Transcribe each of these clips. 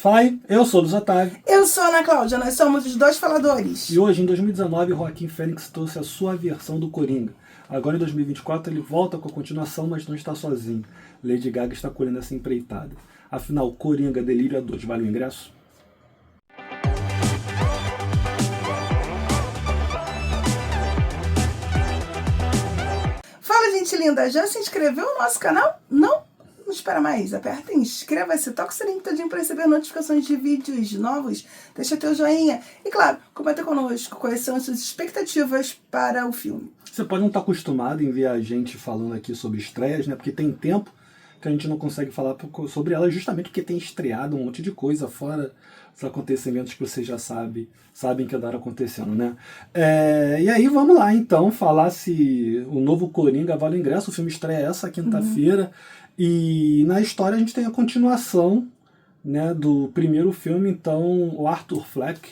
Fai, eu sou o Luiz Otávio. Eu sou a Ana Cláudia, nós somos os dois faladores. E hoje, em 2019, Joaquin Phoenix trouxe a sua versão do Coringa. Agora, em 2024, ele volta com a continuação, mas não está sozinho. Lady Gaga está colhendo essa empreitada. Afinal, Coringa Delírio a 2, vale o ingresso? Fala, gente linda, já se inscreveu no nosso canal? Não? Não espera mais, aperta inscreva-se, toca o sininho todinho para receber notificações de vídeos novos, deixa teu joinha e, claro, comenta conosco quais são as suas expectativas para o filme. Você pode não estar acostumado em ver a gente falando aqui sobre estreias, né? Porque tem tempo que a gente não consegue falar sobre elas, justamente porque tem estreado um monte de coisa fora os acontecimentos que vocês já sabem que andaram acontecendo, né? E aí vamos lá, então, falar se o novo Coringa vale o ingresso. O filme estreia essa quinta-feira. E na história a gente tem a continuação, né, do primeiro filme. Então o Arthur Fleck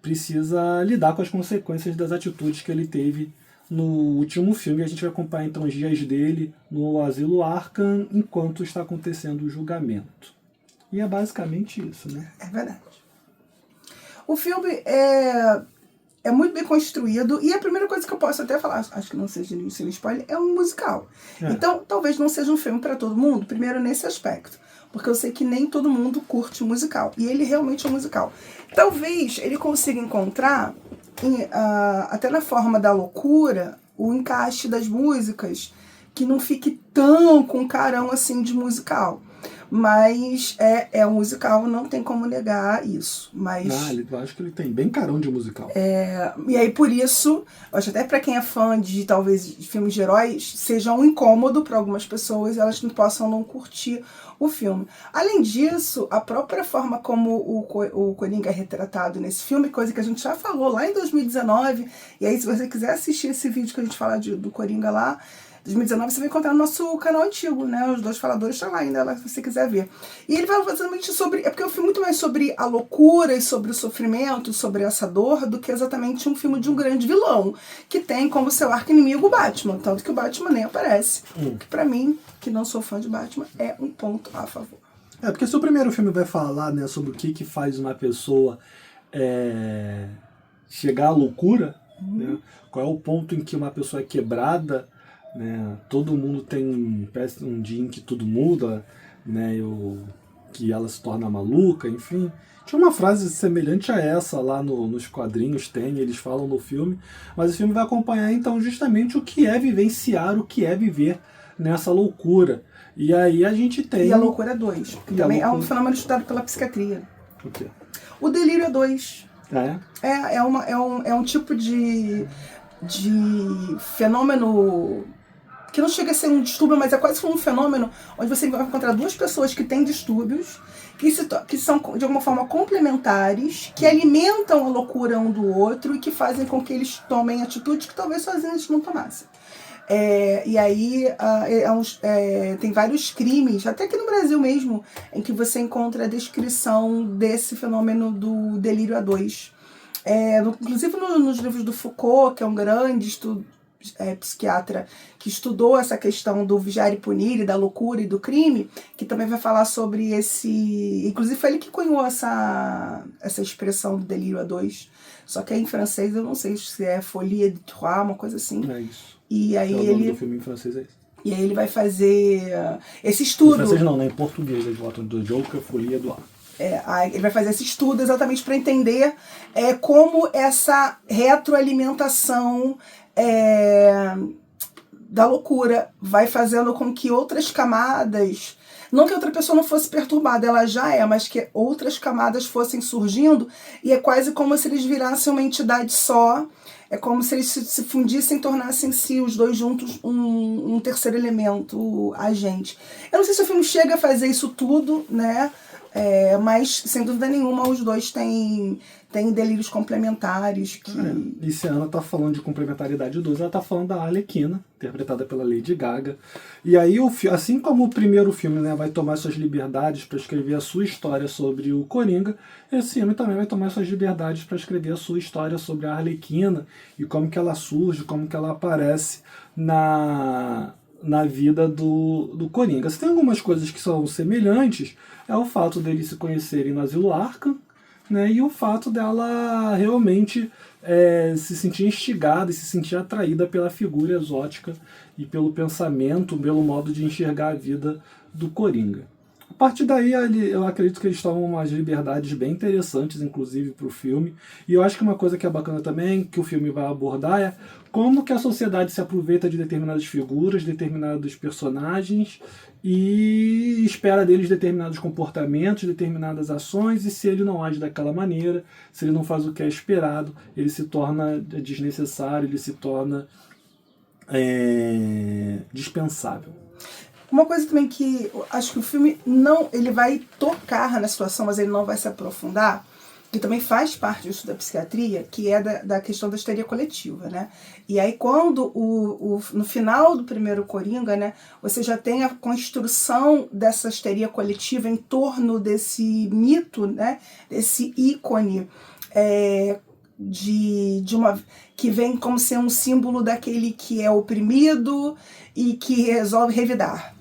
precisa lidar com as consequências das atitudes que ele teve no último filme. A gente vai acompanhar então os dias dele no Asilo Arkham enquanto está acontecendo o julgamento. E é basicamente isso, né? É verdade. O filme é muito bem construído e a primeira coisa que eu posso até falar, acho que não seja nenhum spoiler, é um musical. Então, talvez não seja um filme para todo mundo, primeiro nesse aspecto, porque eu sei que nem todo mundo curte musical, e ele realmente é um musical. Talvez ele consiga encontrar, até na forma da loucura, o encaixe das músicas, que não fique tão com carão assim de musical. Mas é um musical, não tem como negar isso. Mas eu acho que ele tem bem carão de musical. E aí, por isso, eu acho até para quem é fã de, talvez, de filmes de heróis, seja um incômodo para algumas pessoas, elas não possam não curtir o filme. Além disso, a própria forma como o Coringa é retratado nesse filme, coisa que a gente já falou lá em 2019, e aí se você quiser assistir esse vídeo que a gente fala do Coringa lá, 2019, você vai encontrar no nosso canal antigo, né? Os dois faladores estão lá ainda, lá, se você quiser ver. E ele vai basicamente sobre... É porque é um filme muito mais sobre a loucura e sobre o sofrimento, sobre essa dor, do que exatamente um filme de um grande vilão, que tem como seu arqui-inimigo o Batman. Tanto que o Batman nem aparece. Que pra mim, que não sou fã de Batman, é um ponto a favor. Porque se o primeiro filme vai falar, né, sobre o que faz uma pessoa chegar à loucura, né? Qual é o ponto em que uma pessoa é quebrada, né? Todo mundo tem um dia em que tudo muda, né? Que ela se torna maluca, enfim. Tinha uma frase semelhante a essa lá nos quadrinhos, eles falam no filme, mas o filme vai acompanhar então justamente o que é vivenciar, o que é viver nessa loucura. E aí a gente tem... E a loucura 2, que também é um fenômeno estudado pela psiquiatria. O quê? O delírio 2. É um tipo de fenômeno que não chega a ser um distúrbio, mas é quase um fenômeno onde você vai encontrar duas pessoas que têm distúrbios, que são de alguma forma complementares, que alimentam a loucura um do outro e que fazem com que eles tomem atitudes que talvez sozinhos eles não tomassem. E aí tem vários crimes, até aqui no Brasil mesmo, em que você encontra a descrição desse fenômeno do delírio A2. Inclusive nos livros do Foucault, que é um grande psiquiatra que estudou essa questão do vigiar e punir, da loucura e do crime, que também vai falar sobre esse... Inclusive foi ele que cunhou essa expressão do delírio A2. Só que em francês eu não sei se é folie de trois, uma coisa assim. É isso. E aí o nome do filme em francês é isso. E aí ele vai fazer esse estudo... Em francês não, né? Em português eles botam do Joker, folie do ar. Ele vai fazer esse estudo exatamente para entender como essa retroalimentação da loucura vai fazendo com que outras camadas, não que outra pessoa não fosse perturbada, ela já mas que outras camadas fossem surgindo, e é quase como se eles virassem uma entidade só, é como se eles se fundissem e tornassem-se os dois juntos um terceiro elemento agente. Eu não sei se o filme chega a fazer isso tudo, né? Mas, sem dúvida nenhuma, os dois têm delírios complementares. E se a Ana tá falando de complementaridade 2, ela tá falando da Arlequina, interpretada pela Lady Gaga. E aí, assim como o primeiro filme, né, vai tomar suas liberdades para escrever a sua história sobre o Coringa, esse filme também vai tomar suas liberdades para escrever a sua história sobre a Arlequina e como que ela surge, como que ela aparece na vida do Coringa. Se tem algumas coisas que são semelhantes, é o fato deles se conhecerem no Asilo Arkham, né, e o fato dela realmente se sentir instigada e se sentir atraída pela figura exótica e pelo pensamento, pelo modo de enxergar a vida do Coringa. A partir daí, eu acredito que eles tomam umas liberdades bem interessantes, inclusive, para o filme. E eu acho que uma coisa que é bacana também, que o filme vai abordar, é como que a sociedade se aproveita de determinadas figuras, determinados personagens, e espera deles determinados comportamentos, determinadas ações, e se ele não age daquela maneira, se ele não faz o que é esperado, ele se torna desnecessário, ele se torna dispensável. Uma coisa também que eu acho que o filme não, ele vai tocar na situação, mas ele não vai se aprofundar, que também faz parte disso da psiquiatria, que é da questão da histeria coletiva, né? E aí quando no final do primeiro Coringa, né, você já tem a construção dessa histeria coletiva em torno desse mito, né, desse ícone de uma que vem como ser um símbolo daquele que é oprimido e que resolve revidar,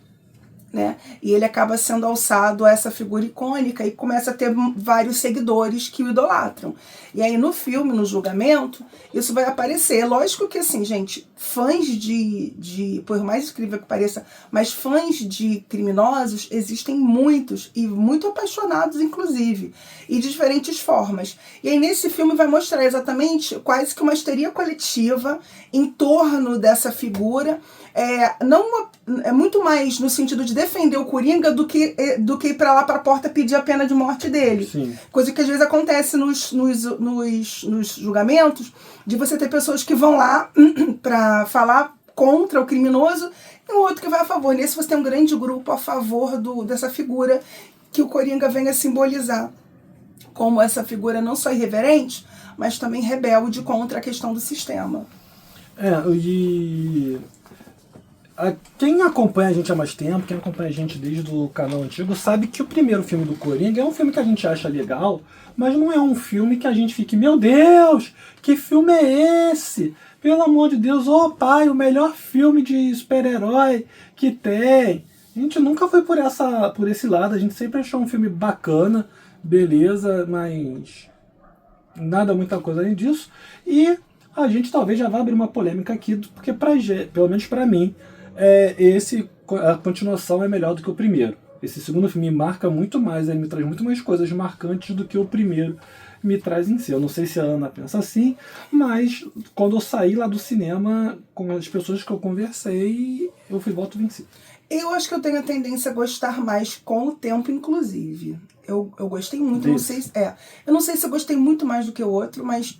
né? E ele acaba sendo alçado a essa figura icônica e começa a ter vários seguidores que o idolatram. E aí no filme, no julgamento, isso vai aparecer. Lógico que assim, gente, fãs por mais incrível que pareça, mas fãs de criminosos existem muitos e muito apaixonados, inclusive, e de diferentes formas. E aí nesse filme vai mostrar exatamente quase que uma histeria coletiva em torno dessa figura. É muito mais no sentido de defender o Coringa do que ir pra lá pra porta pedir a pena de morte dele. Sim. Coisa que às vezes acontece nos julgamentos, de você ter pessoas que vão lá pra falar contra o criminoso e um outro que vai a favor. Nesse você tem um grande grupo a favor dessa figura que o Coringa vem a simbolizar. Como essa figura não só irreverente, mas também rebelde contra a questão do sistema. Quem acompanha a gente há mais tempo, quem acompanha a gente desde o canal antigo, sabe que o primeiro filme do Coringa é um filme que a gente acha legal, mas não é um filme que a gente fique, meu Deus, que filme é esse? Pelo amor de Deus, pai, o melhor filme de super-herói que tem. A gente nunca foi por esse lado, a gente sempre achou um filme bacana, beleza, mas nada muita coisa além disso. E a gente talvez já vá abrir uma polêmica aqui, porque pelo menos pra mim, a continuação é melhor do que o primeiro. Esse segundo filme me marca muito mais, ele me traz muito mais coisas marcantes do que o primeiro me traz em si. Eu não sei se a Ana pensa assim, mas quando eu saí lá do cinema, com as pessoas que eu conversei, eu fui voto vencido. Eu acho que eu tenho a tendência a gostar mais com o tempo, inclusive. Eu gostei muito, não sei eu não sei se eu gostei muito mais do que o outro, mas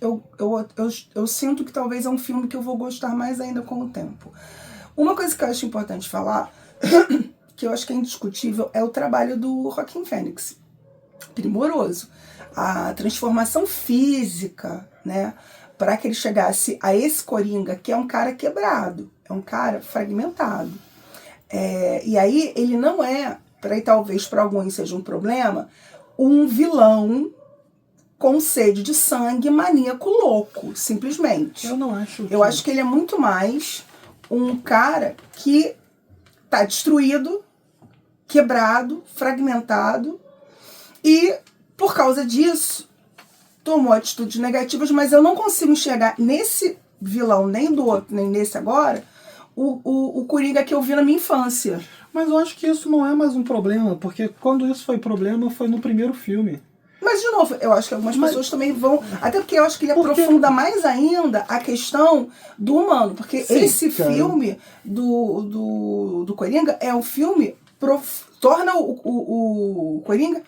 eu sinto que talvez é um filme que eu vou gostar mais ainda com o tempo. Uma coisa que eu acho importante falar, que eu acho que é indiscutível, é o trabalho do Joaquin Phoenix. Primoroso. A transformação física, né, para que ele chegasse a esse Coringa, que é um cara quebrado, é um cara fragmentado. E aí ele não é, talvez para alguns seja um problema, um vilão com sede de sangue, maníaco louco, simplesmente. Eu não acho. Eu acho que ele é muito mais um cara que tá destruído, quebrado, fragmentado e, por causa disso, tomou atitudes negativas, mas eu não consigo enxergar nesse vilão, nem do outro, nem nesse agora, o Coringa que eu vi na minha infância. Mas eu acho que isso não é mais um problema, porque quando isso foi problema foi no primeiro filme. Mas, de novo, eu acho que algumas pessoas também vão... Até porque eu acho que ele aprofunda mais ainda a questão do humano. Porque sim, esse filme do Coringa é um filme... torna o Coringa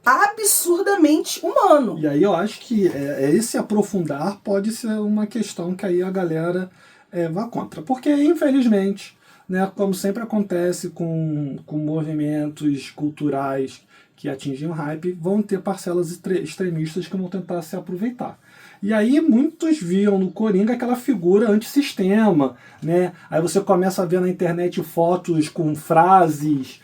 absurdamente humano. E aí eu acho que esse aprofundar pode ser uma questão que aí a galera vá contra. Porque, infelizmente, né, como sempre acontece com movimentos culturais que atingem o hype, vão ter parcelas extremistas que vão tentar se aproveitar. E aí muitos viam no Coringa aquela figura antissistema, né? Aí você começa a ver na internet fotos com frases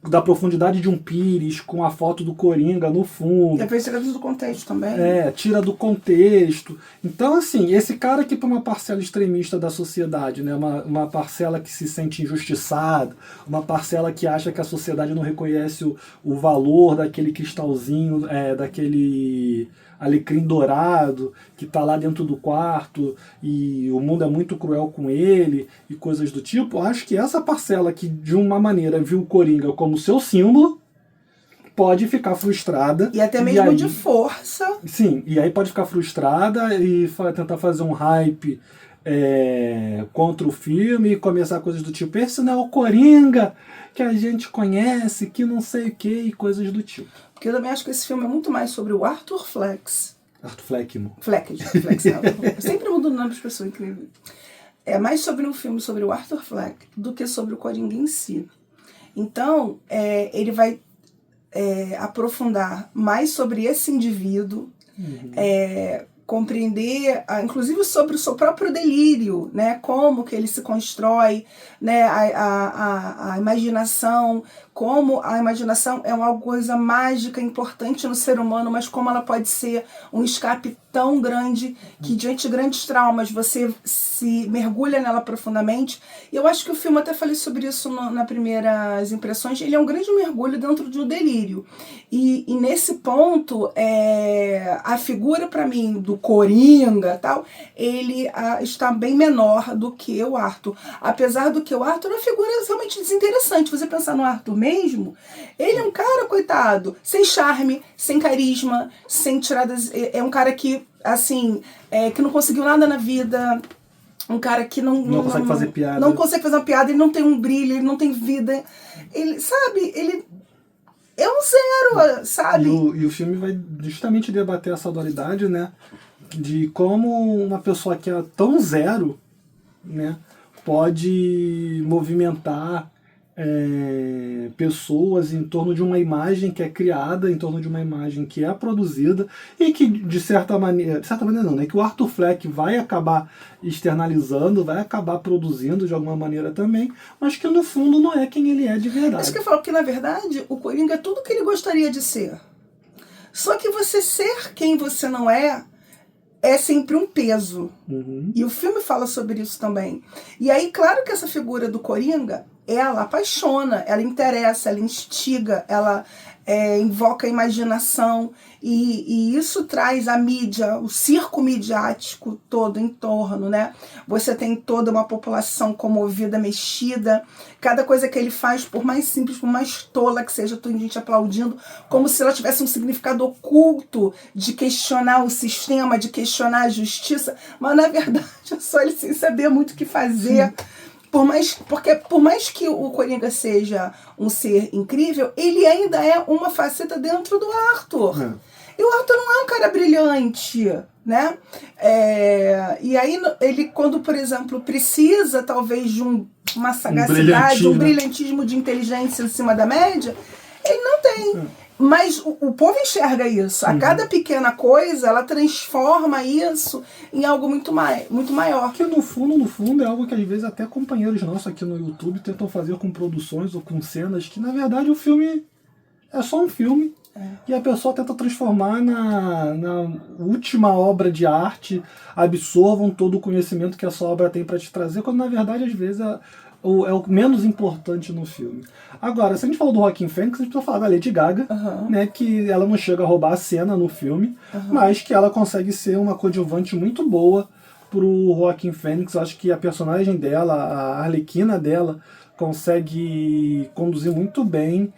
da profundidade de um pires com a foto do Coringa no fundo. E às vezes tira do contexto também. Tira do contexto. Então, assim, esse cara aqui para uma parcela extremista da sociedade, né? Uma parcela que se sente injustiçada, uma parcela que acha que a sociedade não reconhece o valor daquele cristalzinho, daquele alecrim dourado que está lá dentro do quarto e o mundo é muito cruel com ele e coisas do tipo. Eu acho que essa parcela que de uma maneira viu o Coringa como seu símbolo pode ficar frustrada. E até mesmo de força. Sim, e aí pode ficar frustrada e tentar fazer um hype contra o filme e começar coisas do tipo, esse não é o Coringa que a gente conhece, que não sei o que, e coisas do tipo. Porque eu também acho que esse filme é muito mais sobre o Arthur Fleck. Arthur Fleck. Fleck, não. Eu sempre mudo o nome das pessoas, incrível. É mais sobre um filme sobre o Arthur Fleck do que sobre o Coringa em si. Então, ele vai aprofundar mais sobre esse indivíduo, compreender, inclusive sobre o seu próprio delírio, né? Como que ele se constrói, né? A imaginação, como a imaginação é uma coisa mágica, importante no ser humano, mas como ela pode ser um escape tão grande que diante de grandes traumas você se mergulha nela profundamente. E eu acho que o filme, até falei sobre isso nas primeiras impressões, ele é um grande mergulho dentro de um delírio. E nesse ponto, a figura para mim do Coringa, tal, ele está bem menor do que o Arthur. Apesar do que o Arthur é uma figura realmente desinteressante. Você pensar no Arthur mesmo, ele é um cara, coitado, sem charme, sem carisma, sem tiradas. É um cara que, assim, que não conseguiu nada na vida. Um cara que não consegue fazer piada. Não consegue fazer uma piada, ele não tem um brilho, ele não tem vida. Ele, sabe, ele é um zero, sabe? E o filme vai justamente debater essa dualidade, né? De como uma pessoa que é tão zero, né, pode movimentar pessoas em torno de uma imagem que é criada, em torno de uma imagem que é produzida e que de certa maneira não, né, que o Arthur Fleck vai acabar externalizando, vai acabar produzindo de alguma maneira também, mas que no fundo não é quem ele é de verdade. Acho que eu falo que na verdade o Coringa é tudo que ele gostaria de ser. Só que você ser quem você não é sempre um peso. Uhum. E o filme fala sobre isso também. E aí, claro que essa figura do Coringa, ela apaixona, ela interessa, ela instiga, ela invoca a imaginação. E isso traz a mídia, o circo midiático todo em torno, né? Você tem toda uma população comovida, mexida. Cada coisa que ele faz, por mais simples, por mais tola que seja, tem gente aplaudindo, como se ela tivesse um significado oculto de questionar o sistema, de questionar a justiça. Mas, na verdade, é só ele sem saber muito o que fazer. Sim. Porque por mais que o Coringa seja um ser incrível, ele ainda é uma faceta dentro do Arthur. E o Arthur não é um cara brilhante, né? E aí ele, quando, por exemplo, precisa talvez de uma sagacidade, um brilhantismo de inteligência acima da média, ele não tem. Mas o povo enxerga isso. A cada pequena coisa, ela transforma isso em algo muito maior. Que no fundo, é algo que às vezes até companheiros nossos aqui no YouTube tentam fazer com produções ou com cenas que, na verdade, o filme é só um filme. E a pessoa tenta transformar na última obra de arte, absorvam todo o conhecimento que essa obra tem para te trazer, quando, na verdade, às vezes é o menos importante no filme. Agora, se a gente falou do Joaquin Phoenix, a gente precisa falar da Lady Gaga, né, que ela não chega a roubar a cena no filme, mas que ela consegue ser uma coadjuvante muito boa pro Joaquin Phoenix. Acho que a personagem dela, a Arlequina dela, consegue conduzir muito bem.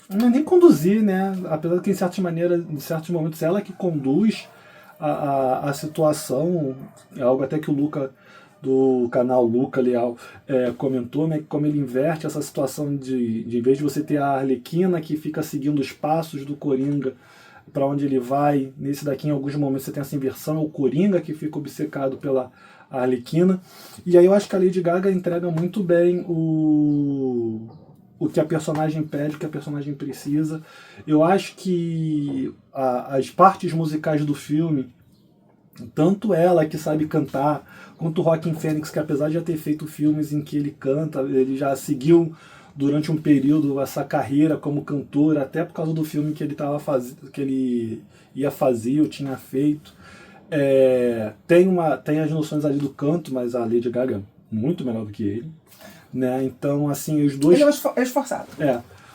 Não é nem conduzir, né? Apesar de que, em certos momentos, ela que conduz a situação. É algo até que o Luca, do canal Luca Leal, comentou, né? Como ele inverte essa situação de em vez de você ter a Arlequina que fica seguindo os passos do Coringa para onde ele vai, nesse daqui, em alguns momentos, você tem essa inversão, é o Coringa que fica obcecado pela Arlequina. E aí eu acho que a Lady Gaga entrega muito bem o que a personagem pede, o que a personagem precisa. Eu acho que as partes musicais do filme, tanto ela que sabe cantar, quanto o Joaquin Phoenix, que apesar de já ter feito filmes em que ele canta, ele já seguiu durante um período essa carreira como cantor, até por causa do filme que ele que ele ia fazer ou tinha feito. Tem as noções ali do canto, mas a Lady Gaga é muito melhor do que ele, né? Então, assim, os dois... Ele é esforçado.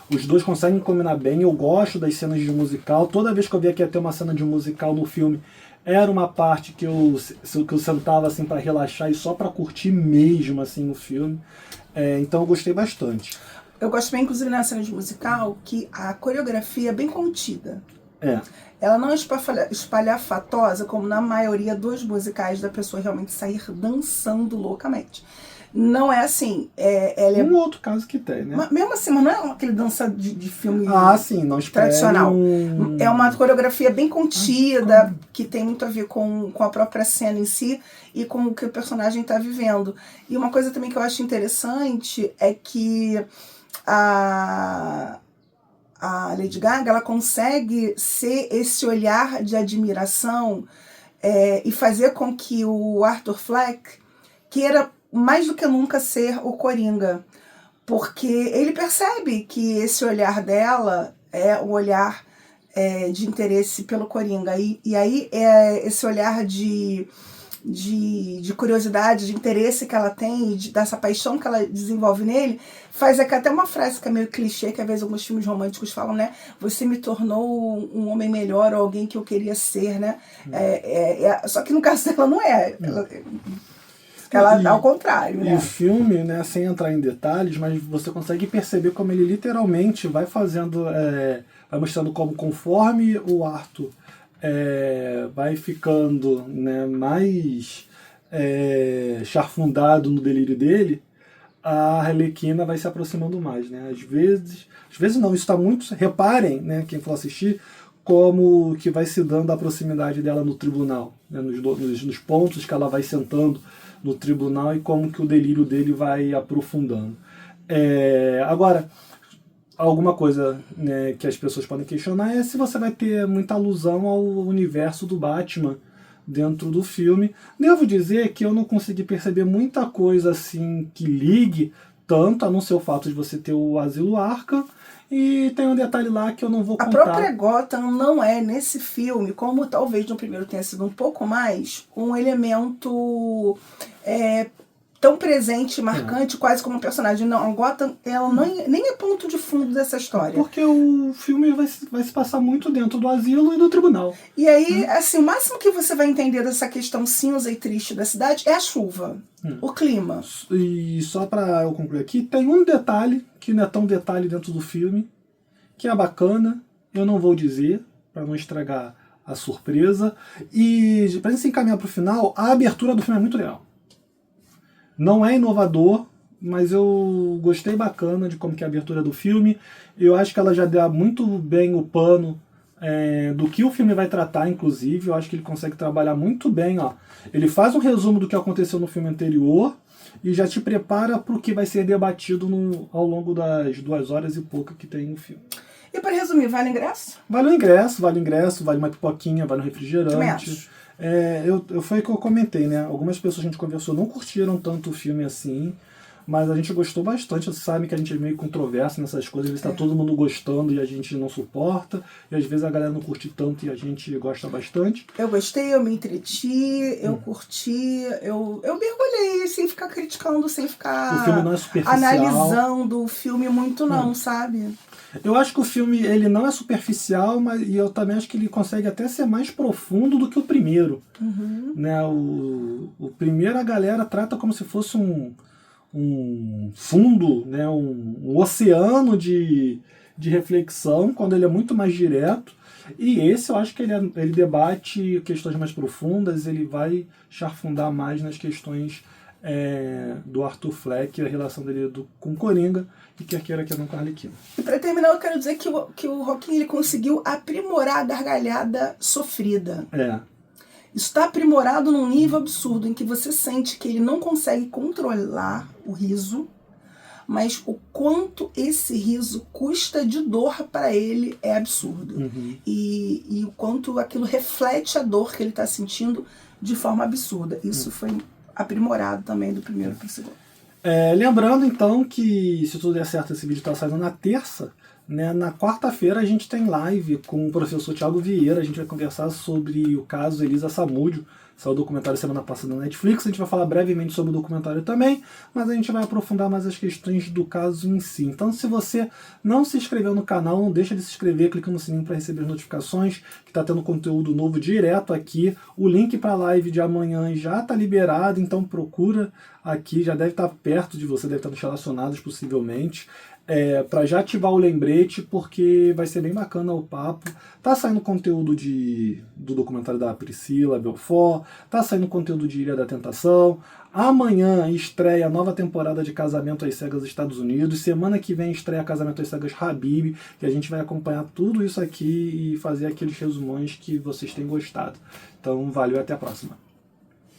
Os dois conseguem combinar bem. Eu gosto das cenas de musical. Toda vez que eu via que ia ter uma cena de musical no filme, era uma parte que eu sentava assim para relaxar e só para curtir mesmo assim o filme. Então eu gostei bastante. Eu gosto bem, inclusive, na cena de musical, que a coreografia é bem contida. Ela não é espalhafatosa, como na maioria dos musicais, da pessoa realmente sair dançando loucamente. Não é assim. Ela é... Um outro caso que tem, né? Mesmo assim, mas não é aquele dança de filme sim, não tradicional. É uma coreografia bem contida, que tem muito a ver com a própria cena em si e com o que o personagem está vivendo. E uma coisa também que eu acho interessante é que a Lady Gaga, ela consegue ser esse olhar de admiração e fazer com que o Arthur Fleck queira mais do que nunca ser o Coringa, porque ele percebe que esse olhar dela é um olhar de interesse pelo Coringa, e aí esse olhar de curiosidade, de interesse que ela tem, dessa paixão que ela desenvolve nele, faz até uma frase que é meio clichê, que às vezes alguns filmes românticos falam, né? Você me tornou um homem melhor, ou alguém que eu queria ser, né? Só que no caso dela não é. Ela ao contrário, né? E o filme, né, sem entrar em detalhes, mas você consegue perceber como ele literalmente vai fazendo, vai mostrando como conforme o Arthur vai ficando, né, mais charfundado no delírio dele, a Arlequina vai se aproximando mais, né? Às vezes não, isso está muito... Reparem, né, quem for assistir, como que vai se dando a proximidade dela no tribunal, né, nos pontos que ela vai sentando no tribunal e como que o delírio dele vai aprofundando. Agora, alguma coisa, né, que as pessoas podem questionar é se você vai ter muita alusão ao universo do Batman dentro do filme. Devo dizer que eu não consegui perceber muita coisa assim que ligue tanto, a não ser o fato de você ter o Asilo Arkham. E tem um detalhe lá que eu não vou contar. A própria Gotham não é, nesse filme, como talvez no primeiro tenha sido um pouco mais, um elemento tão presente e marcante, quase como um personagem. Não, a Gotham, ela nem é ponto de fundo dessa história. Porque o filme vai se passar muito dentro do asilo e do tribunal. E aí, assim, o máximo que você vai entender dessa questão cinza e triste da cidade é a chuva, o clima. E só pra eu concluir aqui, tem um detalhe, que não é tão detalhe dentro do filme, que é bacana, eu não vou dizer, para não estragar a surpresa. E pra gente se encaminhar pro final, a abertura do filme é muito legal. Não é inovador, mas eu gostei bacana de como que é a abertura do filme. Eu acho que ela já dá muito bem o pano do que o filme vai tratar, inclusive. Eu acho que ele consegue trabalhar muito bem. Ele faz um resumo do que aconteceu no filme anterior e já te prepara para o que vai ser debatido ao longo das 2 horas e pouca que tem o filme. E para resumir, vale ingresso? Vale o ingresso, vale uma pipoquinha, vale um refrigerante. Foi o que eu comentei, né? Algumas pessoas que a gente conversou não curtiram tanto o filme assim, mas a gente gostou bastante. Você sabe que a gente é meio controverso nessas coisas, está todo mundo gostando e a gente não suporta, e às vezes a galera não curte tanto e a gente gosta bastante. Eu gostei, eu me entreti, eu curti, eu mergulhei sem ficar criticando, sem ficar o filme não é superficial, analisando o filme muito não, sabe? Eu acho que o filme ele não é superficial, e eu também acho que ele consegue até ser mais profundo do que o primeiro. Né? O primeiro a galera trata como se fosse um fundo, né? um oceano de reflexão, quando ele é muito mais direto. E esse eu acho que ele debate questões mais profundas, ele vai charfundar mais nas questões do Arthur Fleck, a relação dele com Coringa, e quer queira que não com a Arlequina. E para terminar, eu quero dizer que o Joaquin ele conseguiu aprimorar a gargalhada sofrida. Isso está aprimorado num nível absurdo, em que você sente que ele não consegue controlar o riso, mas o quanto esse riso custa de dor para ele é absurdo. E o quanto aquilo reflete a dor que ele está sentindo de forma absurda. Isso foi aprimorado também do primeiro para o segundo. Lembrando então que se tudo der certo esse vídeo está saindo na terça, né, na quarta-feira a gente tem live com o professor Thiago Vieira, a gente vai conversar sobre o caso Elisa Samúdio, saiu o documentário semana passada na Netflix, a gente vai falar brevemente sobre o documentário também, mas a gente vai aprofundar mais as questões do caso em si. Então se você não se inscreveu no canal, não deixa de se inscrever, clica no sininho para receber as notificações, que está tendo conteúdo novo direto aqui. O link para a live de amanhã já está liberado, então procura aqui, já deve estar perto de você, deve estar nos relacionados possivelmente. Para já ativar o lembrete, porque vai ser bem bacana o papo. Tá saindo conteúdo do documentário da Priscila Belfort, tá saindo conteúdo de Ilha da Tentação. Amanhã estreia a nova temporada de Casamento às Cegas Estados Unidos. Semana que vem estreia Casamento às Cegas Habib, e a gente vai acompanhar tudo isso aqui e fazer aqueles resumões que vocês têm gostado. Então valeu, até a próxima.